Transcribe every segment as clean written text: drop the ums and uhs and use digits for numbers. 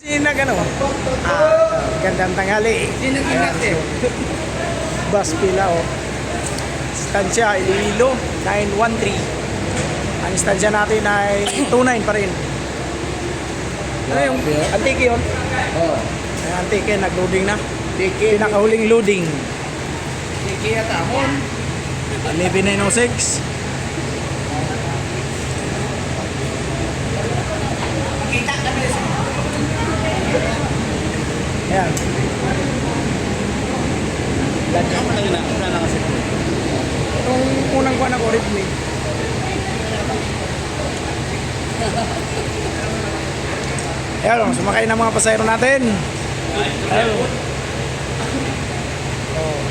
Sinag ano? Gandang tanghali. Ayan, so, bus pila o. Stansya, Iloilo, 913. Ang stansya natin ay 29 pa rin. Ano yung antike yun? Oo. Ay, antike, nag-loading na. Tiki. Pinakahuling loading. Tiki at amon. 11906. Kita kami sa... Ayan. Ano man lang na kasi. Itong unang kuha ng Oriflame. Ayan, sumakay ng mga pasayro natin. Ayan. Oh.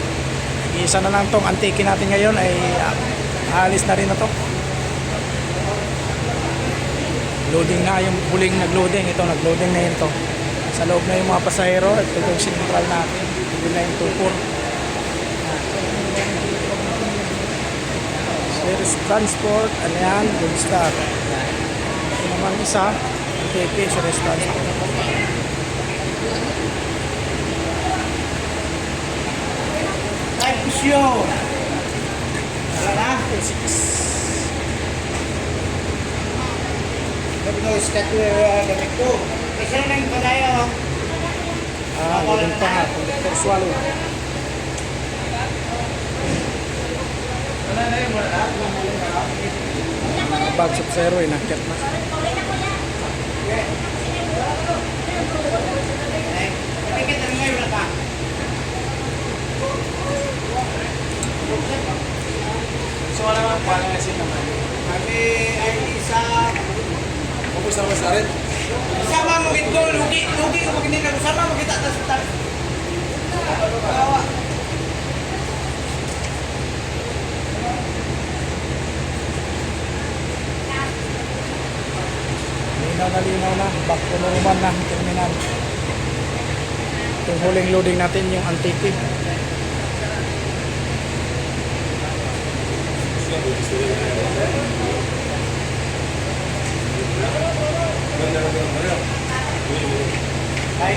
Isa na lang tong antike natin ngayon ay aalis na rin na to. Loading na yung huling nag-loading. Ito, nag-loading na yun to. Sa loob na yung mga pasahero at ito yung central natin. Ito na yung tupor. Service Transport, ano yan? Good Star. Ito naman isa, TP, Service Transport. Ay, pusyo! Wala na? 6. Sabi ko, iskat ko yung gamit ko. Kasi na yung palayo. Loading pa nga, Conductor Swallow. Wala na yung wala. Bags of zero, inakyat na. Tikit na ngayon wala ka. So, wala nga, paano nga sin naman? Kami ay isa... Kapos na mas na rin. Sama mo gito, lugi ko pag hindi ka sama mo kita tas. Kawa. Linaw na, back to normal na, terminal. Yung huling loading natin, yung antike. Ay.